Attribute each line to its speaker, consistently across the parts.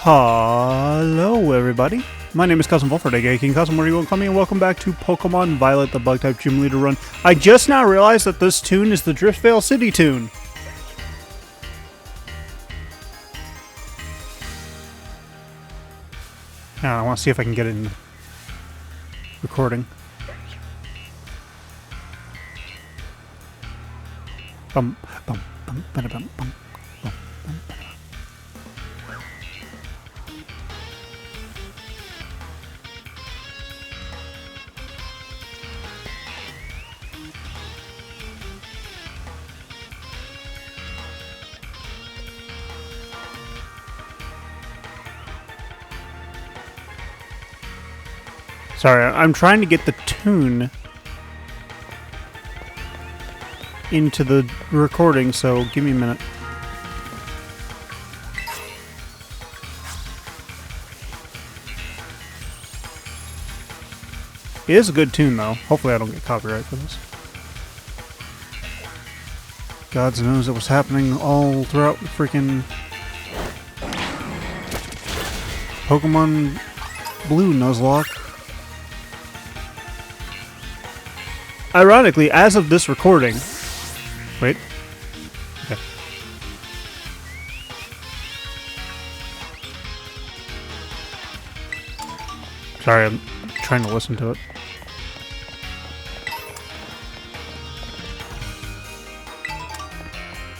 Speaker 1: Hello everybody, my name is Kazm Vulfhart, aka King Kazm, where you will call me, and welcome back to Pokemon Violet, the Bug-type Gym Leader run. I just now realized that this tune is the Driftvale City tune. I want to see if I can get it in recording. Bum, bum, bum, bum, bum, bum. Sorry, I'm trying to get the tune into the recording, so give me a minute. It is a good tune, though. Hopefully I don't get copyright for this. God knows it was happening all throughout the freaking Pokemon Blue Nuzlocke. Ironically, as of this recording... Wait. Okay. Sorry, I'm trying to listen to it.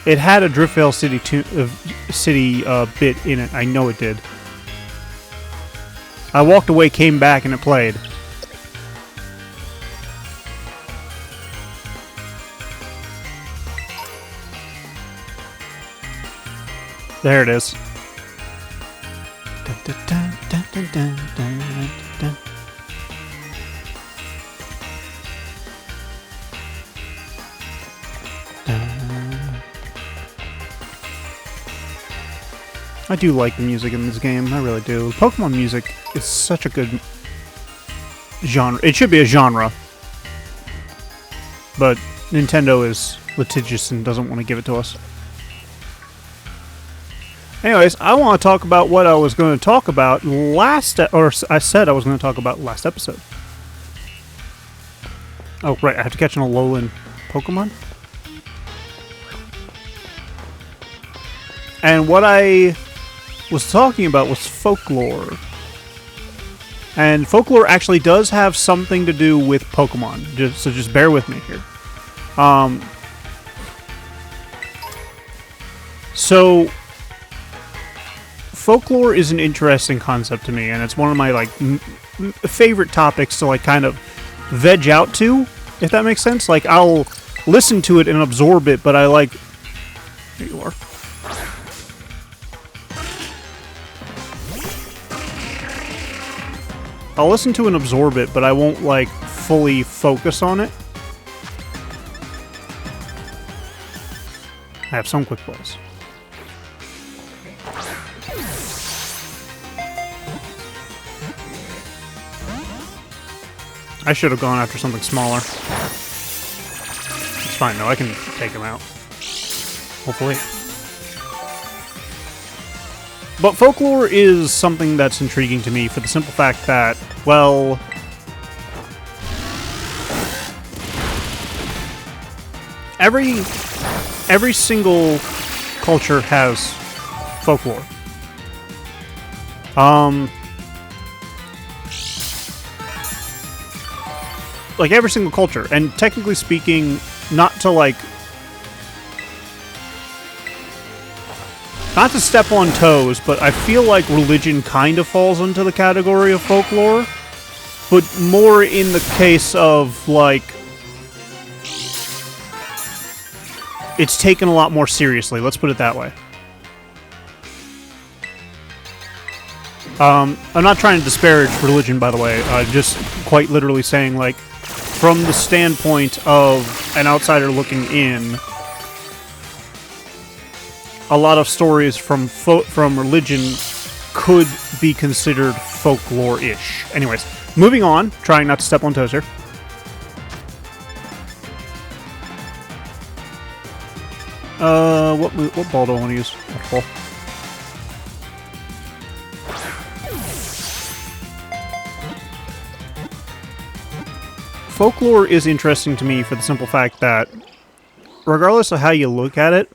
Speaker 1: It had a Driftvale City bit in it. I know it did. I walked away, came back, and it played. There it is. I do like the music in this game, I really do. Pokemon music is such a good genre. It should be a genre. But Nintendo is litigious and doesn't want to give it to us. Anyways, I want to talk about what I was going to talk about I said I was going to talk about last episode. Oh, right, I have to catch an Alolan Pokemon. And what I was talking about was Folklore. And Folklore actually does have something to do with Pokemon, so just bear with me here. So Folklore is an interesting concept to me, and it's one of my favorite topics to kind of veg out to, if that makes sense. Like, I'll listen to it and absorb it, but I here you are. I'll listen to and absorb it, but I won't fully focus on it. I have some quick balls. I should have gone after something smaller. It's fine, though. I can take him out. Hopefully. But Folklore is something that's intriguing to me for the simple fact that, well... Every single culture has folklore. Every single culture, and technically speaking, not to step on toes, but I feel like religion kind of falls into the category of folklore, but more in the case of it's taken a lot more seriously, let's put it that way. I'm not trying to disparage religion, by the way, just quite literally saying, from the standpoint of an outsider looking in, a lot of stories from religion could be considered folklore-ish. Anyways, moving on, trying not to step on toes here. What ball do I want to use? What ball? folklore is interesting to me for the simple fact that, regardless of how you look at it,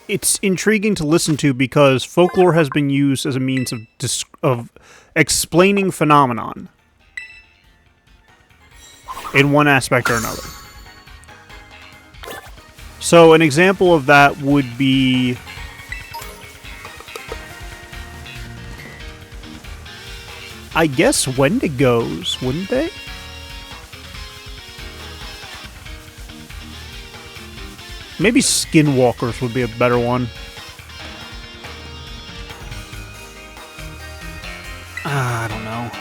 Speaker 1: it's intriguing to listen to because folklore has been used as a means of explaining phenomenon in one aspect or another. So an example of that would be I guess Wendigos, wouldn't they? Maybe Skinwalkers would be a better one. I don't know.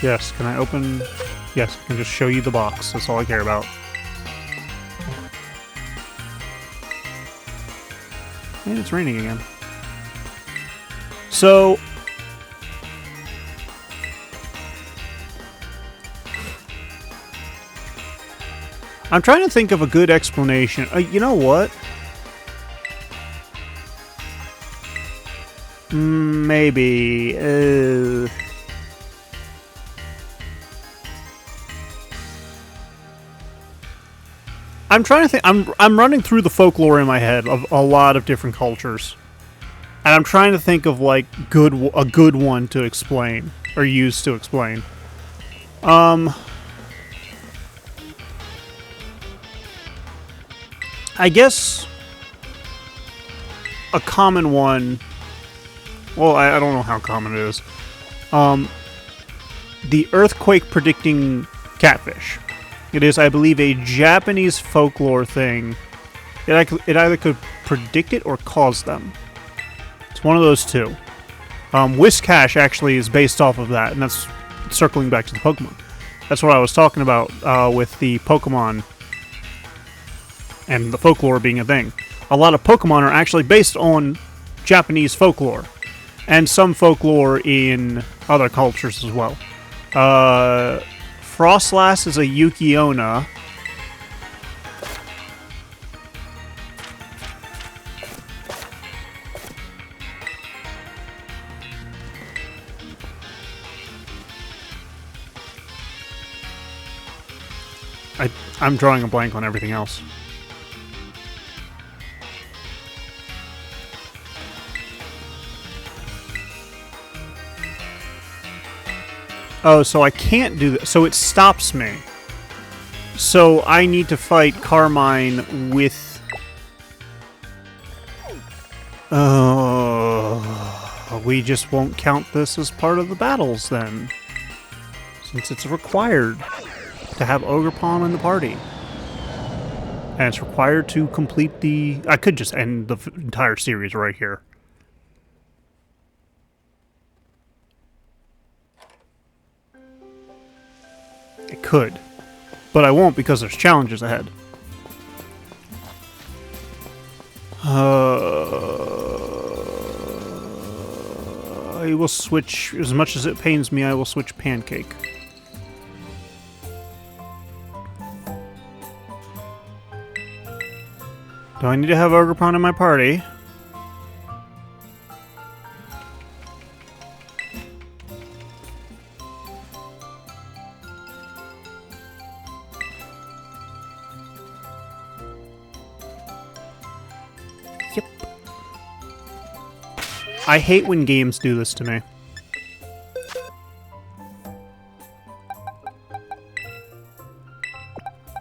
Speaker 1: Yes, can I open... Yes, I can just show you the box. That's all I care about. And it's raining again. So... I'm trying to think of a good explanation. You know what? Maybe. I'm trying to think. I'm running through the folklore in my head of a lot of different cultures, and I'm trying to think of like a good one to explain or use to explain. I guess a common one, well, I don't know how common it is, the earthquake predicting catfish. It is, I believe, a Japanese folklore thing. It either could predict it or cause them. It's one of those two. Whiscash actually is based off of that, and that's circling back to the Pokemon. That's what I was talking about with the Pokemon and the folklore being a thing. A lot of Pokemon are actually based on Japanese folklore, and some folklore in other cultures as well. Frostlass is a Yukiona. I'm drawing a blank on everything else. Oh, so I can't do that. So it stops me. So I need to fight Carmine with... we just won't count this as part of the battles then. Since it's required to have Ogrepon in the party. And it's required to complete the... I could just end the entire series right here. I could, but I won't because there's challenges ahead. I will switch, as much as it pains me, I will switch Pancake. Do I need to have Ogrepon in my party? I hate when games do this to me.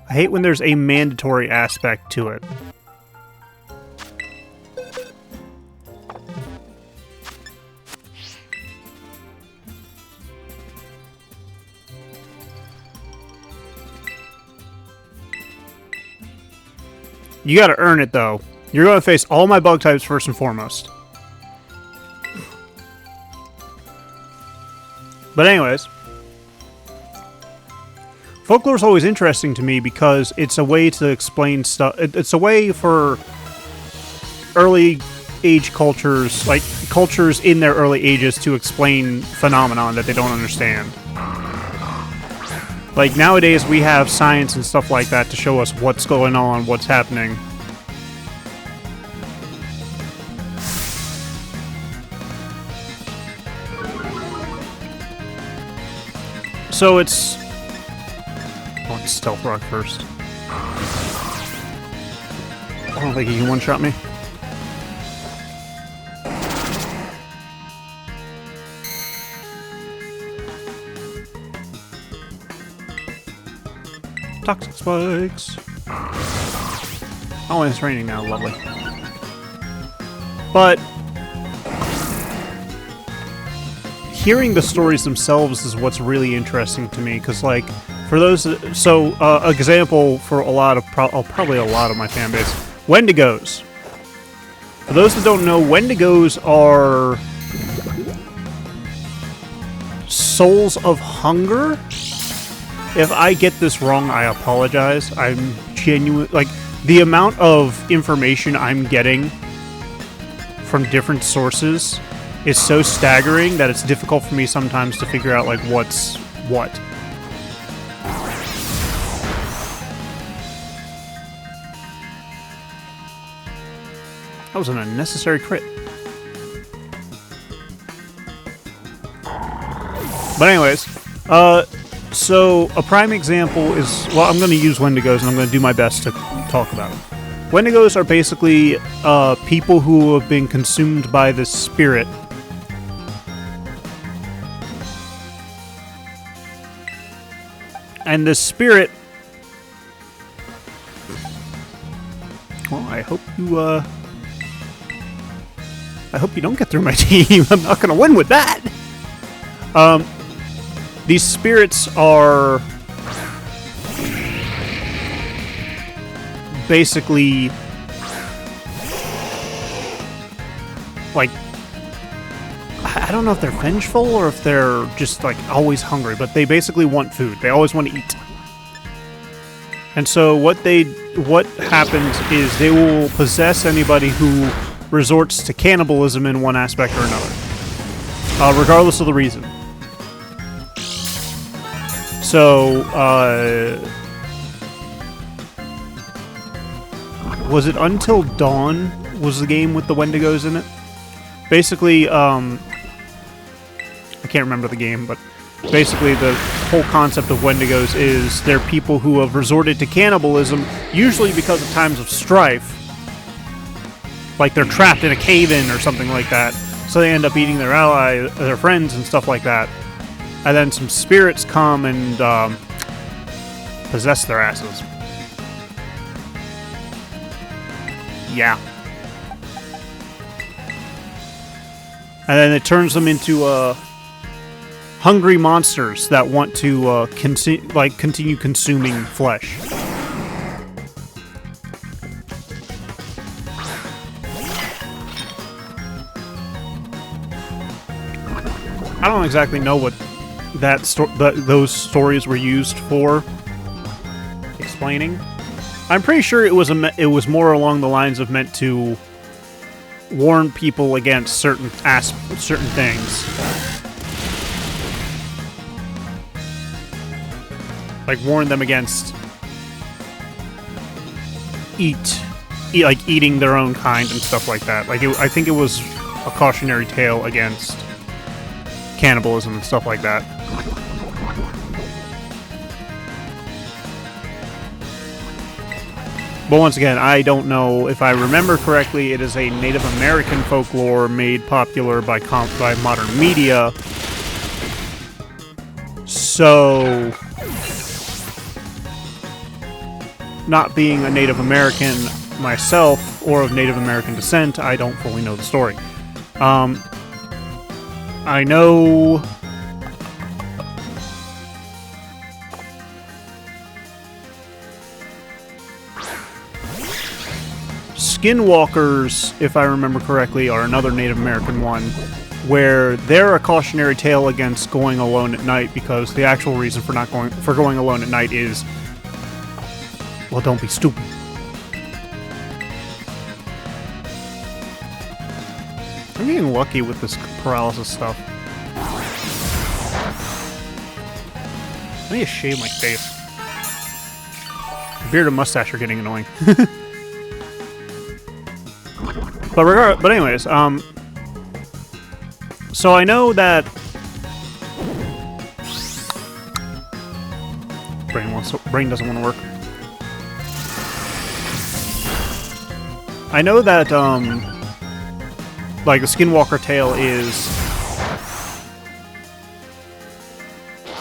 Speaker 1: I hate when there's a mandatory aspect to it. You gotta earn it, though. You're gonna face all my bug types first and foremost. But anyways, folklore is always interesting to me because it's a way to explain stuff. It's a way for early age cultures, like cultures in their early ages, to explain phenomenon that they don't understand. Like nowadays we have science and stuff like that to show us what's going on, what's happening. So it's... I want Stealth Rock first. I don't think he can one-shot me. Toxic spikes. Oh, and it's raining now. Lovely. But hearing the stories themselves is what's really interesting to me, because, like, for those... So, example for a lot of... probably a lot of my fan base. Wendigos. For those that don't know, Wendigos are... souls of hunger? If I get this wrong, I apologize. I'm genuine. Like, the amount of information I'm getting from different sources is so staggering that it's difficult for me sometimes to figure out, like, what's what. That was an unnecessary crit. But anyways, so a prime example is, well, I'm going to use Wendigos, and I'm going to do my best to talk about them. Wendigos are basically people who have been consumed by this spirit. And this spirit... Well, I hope you don't get through my team. I'm not going to win with that! These spirits are basically like, I don't know if they're vengeful or if they're just like always hungry, but they basically want food. They always want to eat. And so what happens is they will possess anybody who resorts to cannibalism in one aspect or another, regardless of the reason. So, was it Until Dawn was the game with the Wendigos in it? Basically, I can't remember the game, but basically the whole concept of Wendigos is they're people who have resorted to cannibalism, usually because of times of strife. Like they're trapped in a cave-in or something like that, so they end up eating their their friends and stuff like that. And then some spirits come and possess their asses. Yeah. And then it turns them into hungry monsters that want to continue consuming flesh. I don't exactly know what those stories were used for explaining. I'm pretty sure it was more along the lines of meant to warn people against certain things, like warn them against eating their own kind and stuff like that. Like I think it was a cautionary tale against cannibalism and stuff like that. But once again, I don't know. If I remember correctly, it is a Native American folklore made popular by modern media. So, not being a Native American myself, or of Native American descent, I don't fully know the story. I know... Skinwalkers, if I remember correctly, are another Native American one, where they're a cautionary tale against going alone at night, because the actual reason for going alone at night is, well, don't be stupid. I'm getting lucky with this paralysis stuff. I need to shave my face. Beard and mustache are getting annoying. But anyways, so I know that brain doesn't want to work. I know that, like, the Skinwalker tale is...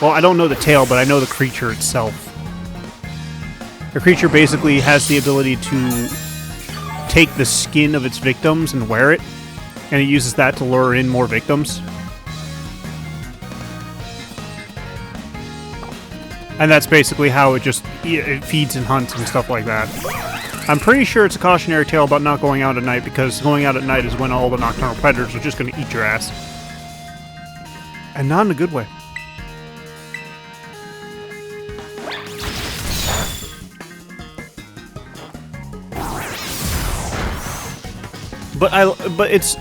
Speaker 1: Well, I don't know the tale, but I know the creature itself. The creature basically has the ability to take the skin of its victims and wear it, and it uses that to lure in more victims. And that's basically how it feeds and hunts and stuff like that. I'm pretty sure it's a cautionary tale about not going out at night, because going out at night is when all the nocturnal predators are just going to eat your ass. And not in a good way.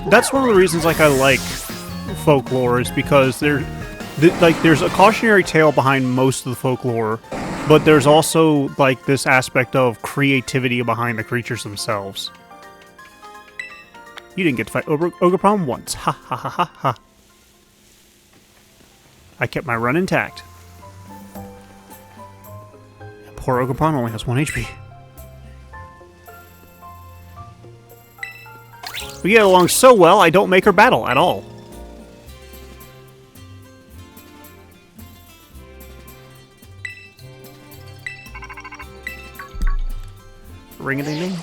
Speaker 1: That's one of the reasons like I like Folklore, is because there's a cautionary tale behind most of the Folklore, but there's also like this aspect of creativity behind the creatures themselves. You didn't get to fight Ogrepon once. Ha ha ha ha ha. I kept my run intact. Poor Ogrepon only has 1 HP. We get along so well, I don't make her battle at all. Ring-a-ding-ding.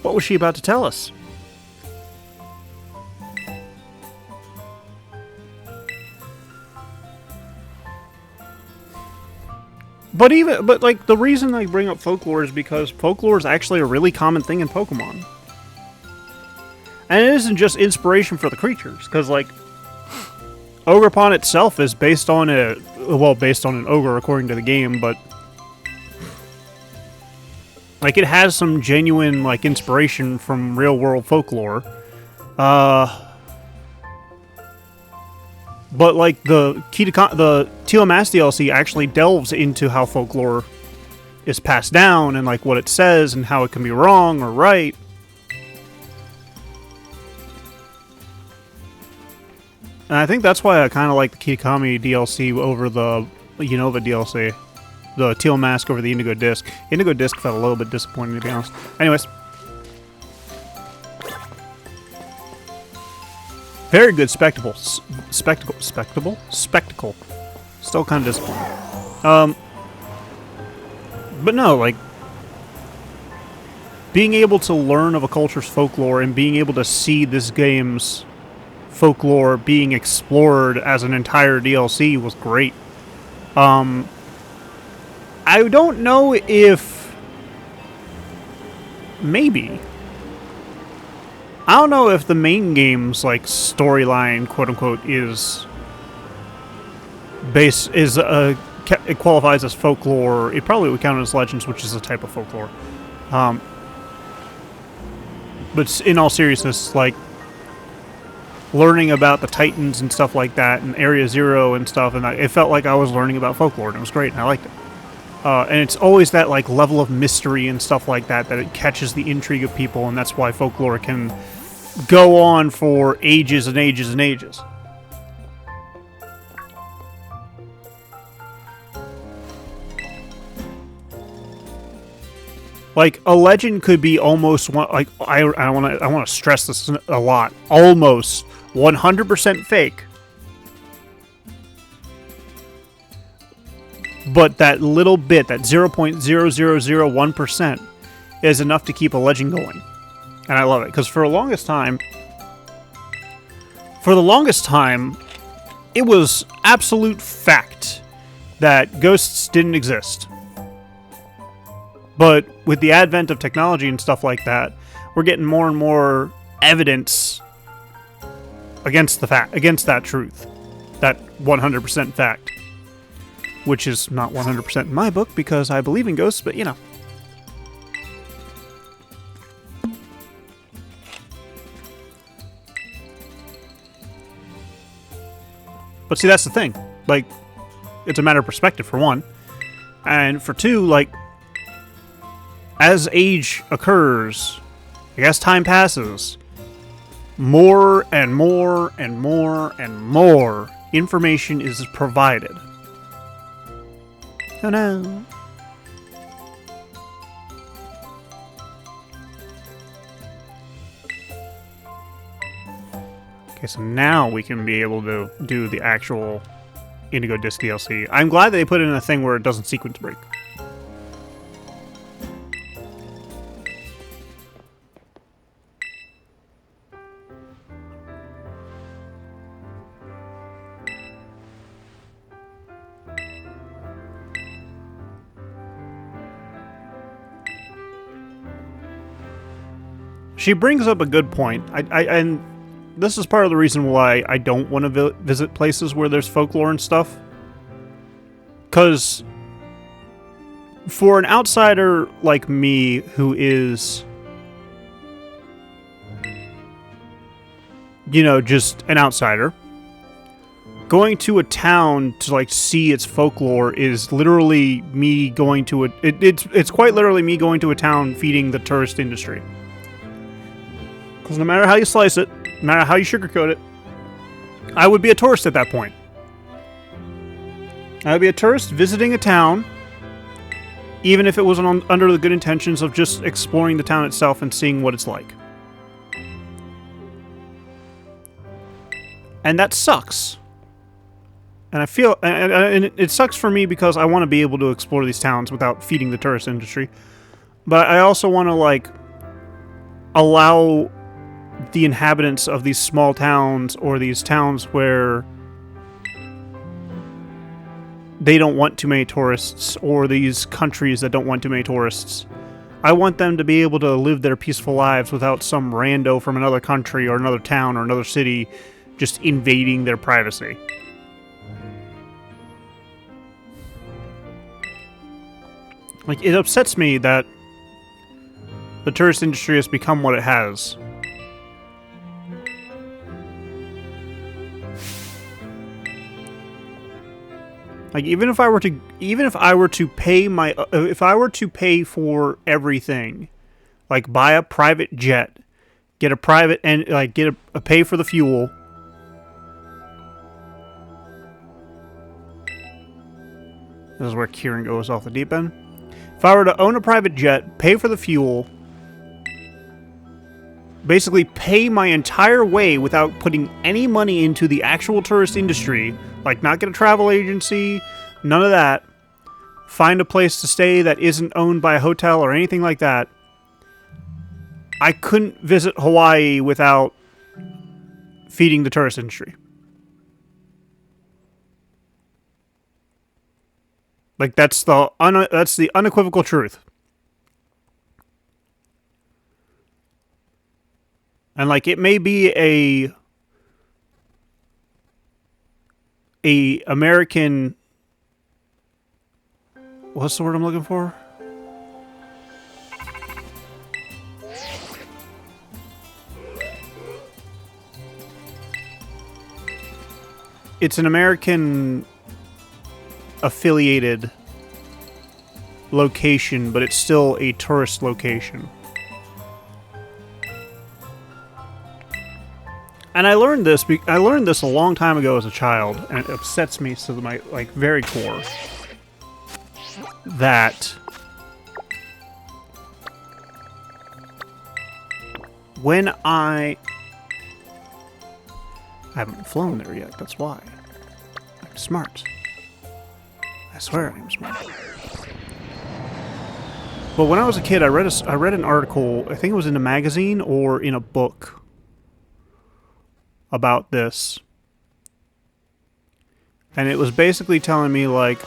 Speaker 1: What was she about to tell us? But like, the reason I bring up Folklore is because Folklore is actually a really common thing in Pokemon. And it isn't just inspiration for the creatures, because like, Ogrepon itself is based on an ogre according to the game, but like, it has some genuine like inspiration from real world folklore. But like the Teal Mask DLC actually delves into how folklore is passed down and like what it says and how it can be wrong or right. And I think that's why I kind of like the Kitakami DLC over the Unova DLC. The Teal Mask over the Indigo Disk. Indigo Disk felt a little bit disappointing, to be honest. Anyways. Very good spectacle. Spectacle? Still kind of disappointing. But no, like, being able to learn of a culture's folklore and being able to see this game's folklore being explored as an entire DLC was great. I don't know if... Maybe. I don't know if the main game's, like, storyline, quote-unquote, it qualifies as folklore. It probably would count as legends, which is a type of folklore. But in all seriousness, like, learning about the Titans and stuff like that, and Area Zero and stuff, and it felt like I was learning about folklore, and it was great, and I liked it. And it's always that, like, level of mystery and stuff like that it catches the intrigue of people, and that's why folklore can go on for ages and ages and ages. Like, a legend could be almost like I want to stress this a lot. Almost 100% fake. But that little bit, that 0.0001%, is enough to keep a legend going. And I love it, because for the longest time, it was absolute fact that ghosts didn't exist. But with the advent of technology and stuff like that, we're getting more and more evidence against that truth, that 100% fact. Which is not 100% in my book, because I believe in ghosts, but you know. But see, that's the thing. Like, it's a matter of perspective, for one. And for two, like, as age occurs, as time passes, more and more and more and more information is provided. Oh no. Okay, so now we can be able to do the actual Indigo Disk DLC. I'm glad they put in a thing where it doesn't sequence break. She brings up a good point. And this is part of the reason why I don't want to visit places where there's folklore and stuff. Because for an outsider like me who is, you know, just an outsider, going to a town to like see its folklore is literally me going to a... It's quite literally me going to a town feeding the tourist industry. Because no matter how you slice it, no matter how you sugarcoat it, I would be a tourist at that point. I would be a tourist visiting a town, even if it was under the good intentions of just exploring the town itself and seeing what it's like. And that sucks. And I feel... And it sucks for me because I want to be able to explore these towns without feeding the tourist industry. But I also want to, like, allow the inhabitants of these small towns or these towns where they don't want too many tourists, or these countries that don't want too many tourists. I want them to be able to live their peaceful lives without some rando from another country or another town or another city just invading their privacy. Like, it upsets me that the tourist industry has become what it has. Like, even if I were to pay for everything, like buy a private jet, get a private and like get a pay for the fuel. This is where Kieran goes off the deep end. If I were to own a private jet, pay for the fuel, basically pay my entire way without putting any money into the actual tourist industry, like not get a travel agency, none of that, find a place to stay that isn't owned by a hotel or anything like that, I couldn't visit Hawaii without feeding the tourist industry. Like, that's the unequivocal truth. And, like, it may be a American... What's the word I'm looking for? It's an American affiliated location, but it's still a tourist location. And I learned this a long time ago as a child, and it upsets me to my like very core that when I haven't flown there yet, that's why. I'm smart. I swear I'm smart. But when I was a kid, I read an article, I think it was in a magazine or in a book about this. And it was basically telling me, like,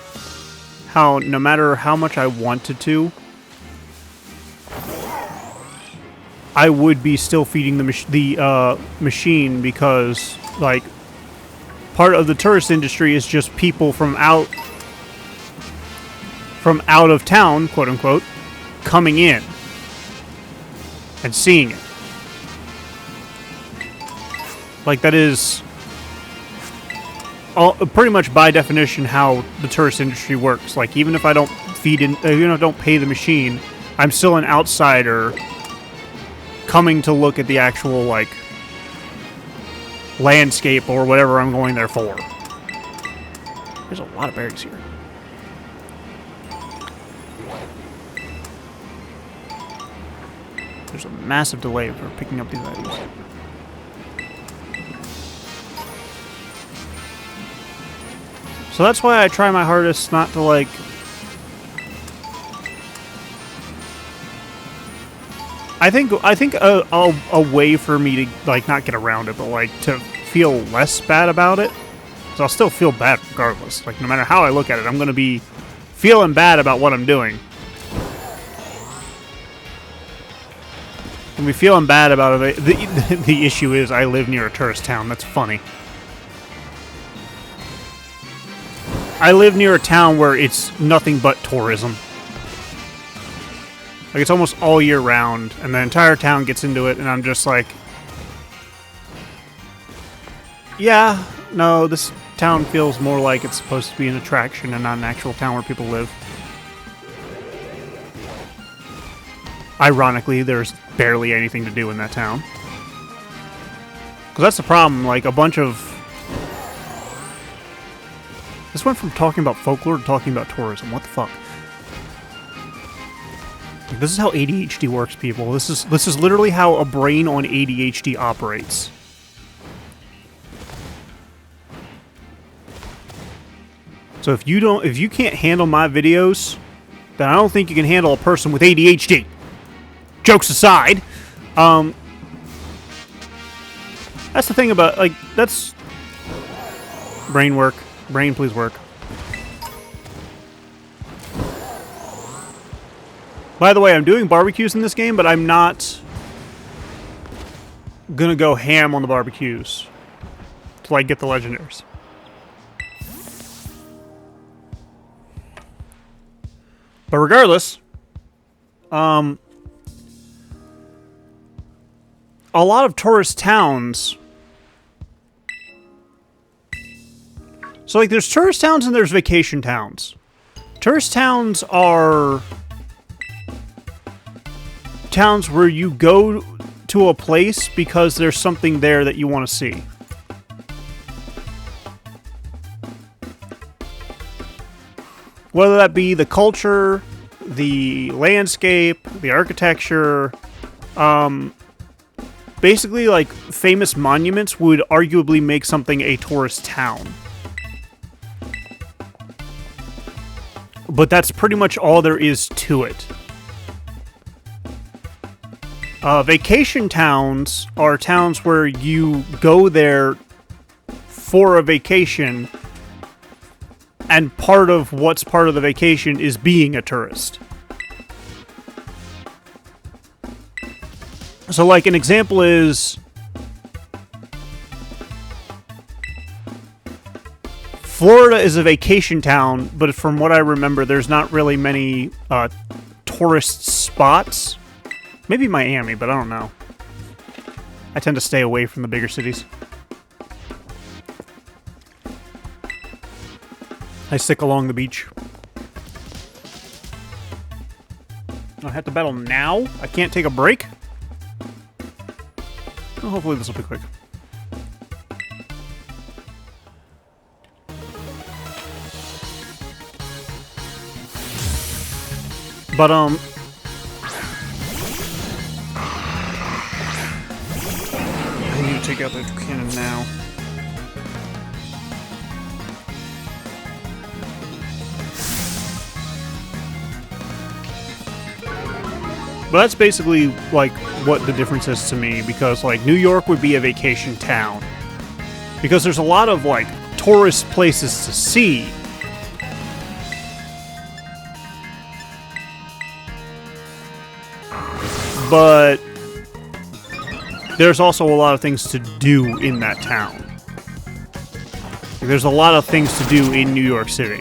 Speaker 1: how no matter how much I wanted to, I would be still feeding the machine because, like, part of the tourist industry is just people from out of town, quote unquote, coming in and seeing it. Like, that is pretty much by definition how the tourist industry works. Like, even if I don't don't pay the machine, I'm still an outsider coming to look at the actual, like, landscape or whatever I'm going there for. There's a lot of berries here. There's a massive delay for picking up these items. So that's why I try my hardest not to, like... I think a way for me to, like, not get around it, but, like, to feel less bad about it, because I'll still feel bad regardless. Like, no matter how I look at it, I'm going to be feeling bad about what I'm doing. I'm going to be feeling bad about it. The issue is I live near a tourist town. That's funny. I live near a town where it's nothing but tourism. Like, it's almost all year round, and the entire town gets into it, and I'm just like... Yeah, no, this town feels more like it's supposed to be an attraction and not an actual town where people live. Ironically, there's barely anything to do in that town. Because that's the problem, like, a bunch of... This went from talking about folklore to talking about tourism. What the fuck? This is how ADHD works, people. This is literally how a brain on ADHD operates. So if you can't handle my videos, then I don't think you can handle a person with ADHD. Jokes aside, that's the thing about, like, that's brain work. Brain, please work. By the way, I'm doing barbecues in this game, but I'm not gonna go ham on the barbecues till I get the legendaries. But regardless, a lot of tourist towns... So, like, there's tourist towns and there's vacation towns. Tourist towns are towns where you go to a place because there's something there that you want to see. Whether that be the culture, the landscape, the architecture, basically, like, famous monuments would arguably make something a tourist town. But that's pretty much all there is to it. Vacation towns are towns where you go there for a vacation, and part of what's part of the vacation is being a tourist. So, like, an example is... Florida is a vacation town, but from what I remember, there's not really many tourist spots. Maybe Miami, but I don't know. I tend to stay away from the bigger cities. I stick along the beach. I have to battle now? I can't take a break? Well, hopefully this will be quick. But, I need to take out the cannon now. But that's basically, like, what the difference is to me, because, like, New York would be a vacation town. Because there's a lot of, like, tourist places to see. But there's also a lot of things to do in that town. There's a lot of things to do in New York City.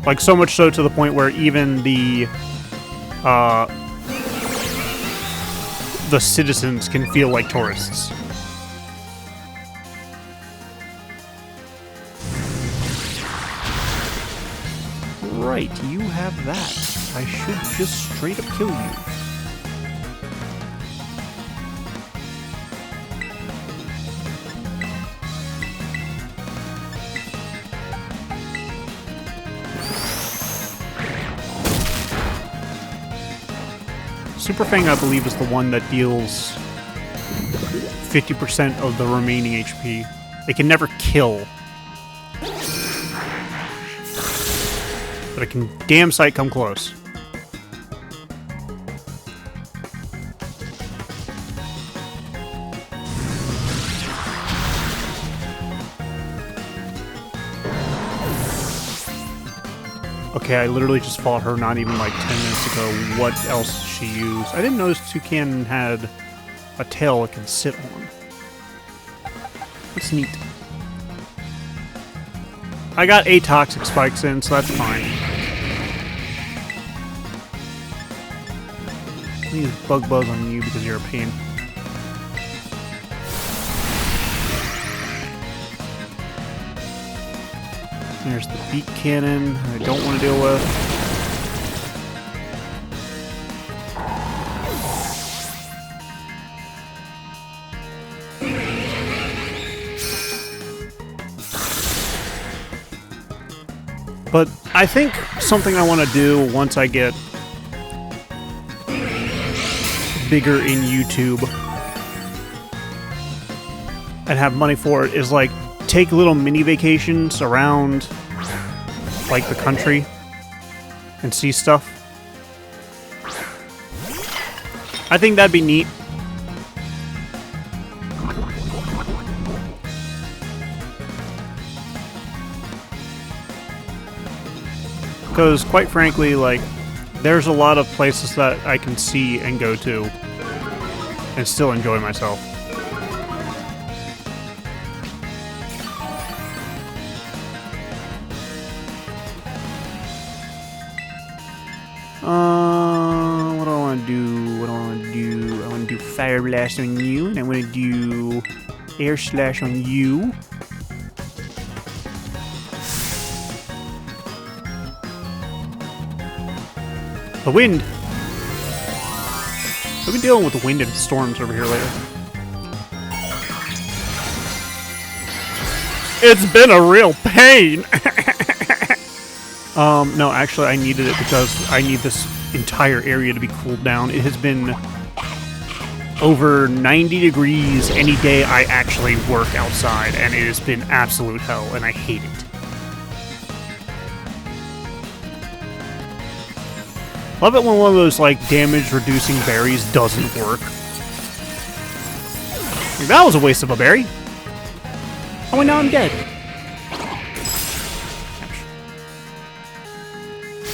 Speaker 1: Like, so much so to the point where even the citizens can feel like tourists. Right, you have that. I should just straight up kill you. Super Fang, I believe, is the one that deals 50% of the remaining HP. It can never kill. But it can damn sight come close. Okay, I literally just fought her not even like 10 minutes ago. What else did she use? I didn't notice Toucan had a tail it can sit on. That's neat. I got 8 toxic spikes in, so that's fine. I'm gonna use Bug Buzz on you because you're a pain. There's the beak cannon I don't want to deal with. But I think something I want to do once I get bigger in YouTube and have money for it is like take little mini vacations around like the country and see stuff. I think that'd be neat. Because quite frankly, like, there's a lot of places that I can see and go to and still enjoy myself. What do I want to do? What do I want to do? I want to do Fire Blast on you, and I want to do Air Slash on you. The wind! I've been dealing with the wind and storms over here lately. It's been a real pain! No, actually I needed it because I need this entire area to be cooled down. It has been over 90 degrees any day I actually work outside, and it has been absolute hell, and I hate it. Love it when one of those, like, damage-reducing berries doesn't work. That was a waste of a berry. Oh, and now I'm dead.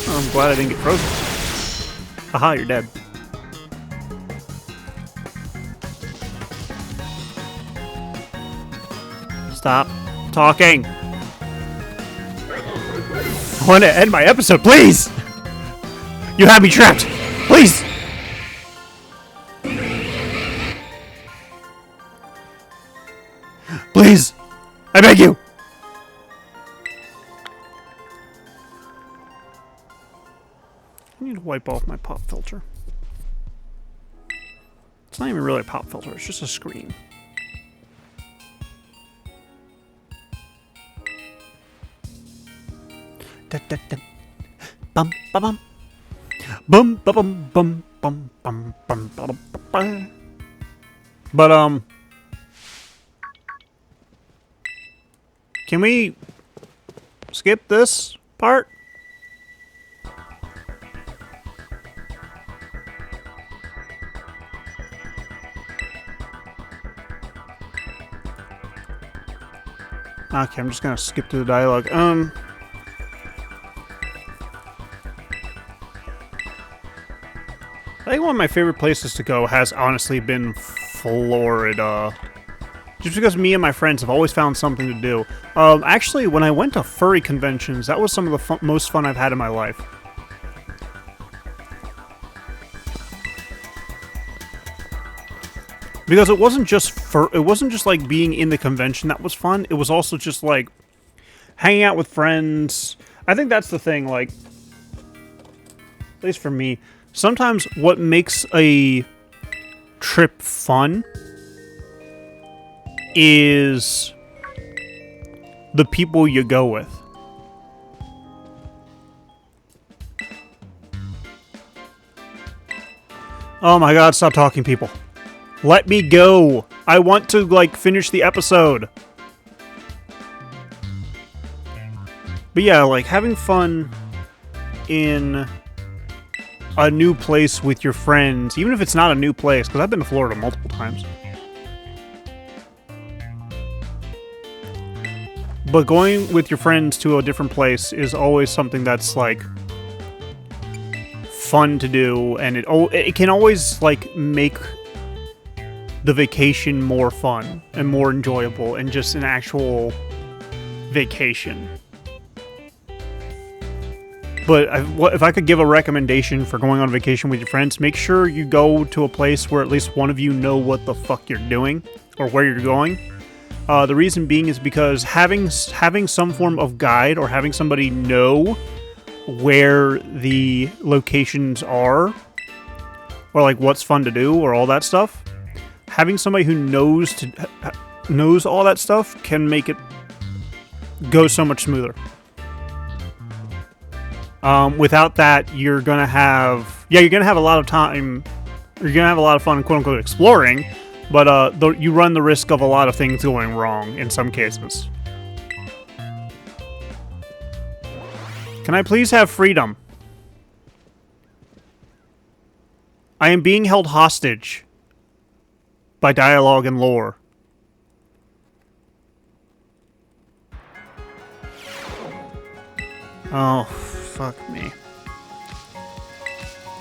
Speaker 1: Oh, I'm glad I didn't get frozen. Haha, you're dead. Stop talking. I want to end my episode, please! You have me trapped! Please! Please! I beg you! I need to wipe off my pop filter. It's not even really a pop filter, it's just a screen. Da, da, da. Bum, ba, bum. Bum, ba, bum, bum, bum, bum, bum, ba, ba, ba. But, can we skip this part? Okay, I'm just gonna skip to the dialogue. I think one of my favorite places to go has honestly been Florida. Just because me and my friends have always found something to do. Actually, when I went to furry conventions, that was some of the most fun I've had in my life. Because it wasn't just like being in the convention that was fun. It was also just like hanging out with friends. I think that's the thing, like, at least for me, sometimes what makes a trip fun is the people you go with. Oh my god, stop talking, people. Let me go. I want to, like, finish the episode. But yeah, like, having fun in a new place with your friends, even if it's not a new place, because I've been to Florida multiple times. But going with your friends to a different place is always something that's, like, fun to do, and it can always, like, make the vacation more fun and more enjoyable and just an actual vacation. But if I could give a recommendation for going on vacation with your friends, make sure you go to a place where at least one of you know what the fuck you're doing or where you're going. The reason being is because having some form of guide or having somebody know where the locations are or like what's fun to do or all that stuff, having somebody who knows all that stuff can make it go so much smoother. Without that, you're gonna have a lot of time. You're gonna have a lot of fun, quote unquote, exploring, but you run the risk of a lot of things going wrong in some cases. Can I please have freedom? I am being held hostage by dialogue and lore. Oh, fuck me.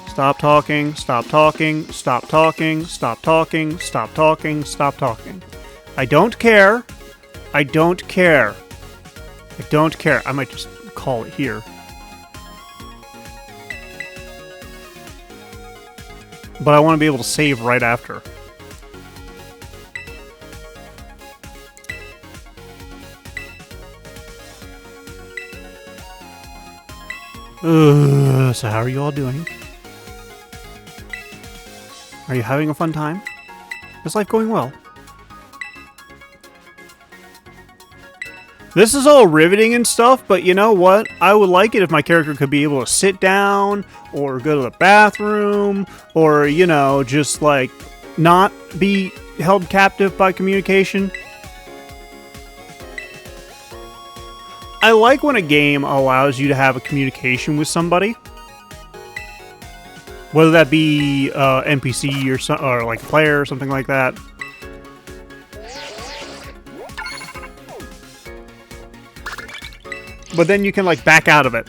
Speaker 1: Stop talking, stop talking, stop talking, stop talking, stop talking, stop talking. I don't care. I don't care. I don't care. I might just call it here. But I want to be able to save right after. So how are you all doing? Are you having a fun time? Is life going well? This is all riveting and stuff, but you know what? I would like it if my character could be able to sit down, or go to the bathroom, or, you know, just, like, not be held captive by communication. I like when a game allows you to have a communication with somebody. Whether that be NPC or like a player or something like that. But then you can like back out of it.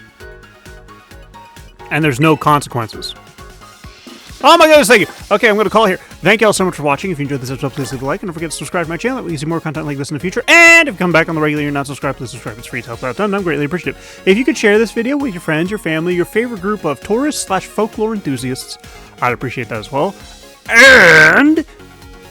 Speaker 1: And there's no consequences. Oh my goodness, thank you. Okay, I'm going to call it here. Thank you all so much for watching. If you enjoyed this episode, please leave a like. And don't forget to subscribe to my channel. We see more content like this in the future. And if you come back on the regular and you're not subscribed, please subscribe. It's free to help out. I'm greatly appreciative. If you could share this video with your friends, your family, your favorite group of tourists/folklore enthusiasts, I'd appreciate that as well. And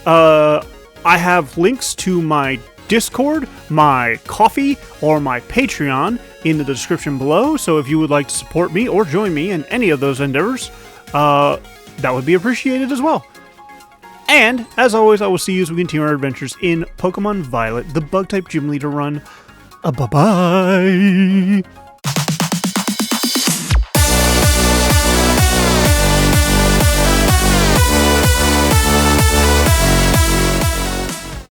Speaker 1: I have links to my Discord, my Ko-fi, or my Patreon in the description below. So if you would like to support me or join me in any of those endeavors, that would be appreciated as well. And, as always, I will see you as we continue our adventures in Pokemon Violet, the Bug-type Gym Leader run. Bye-bye!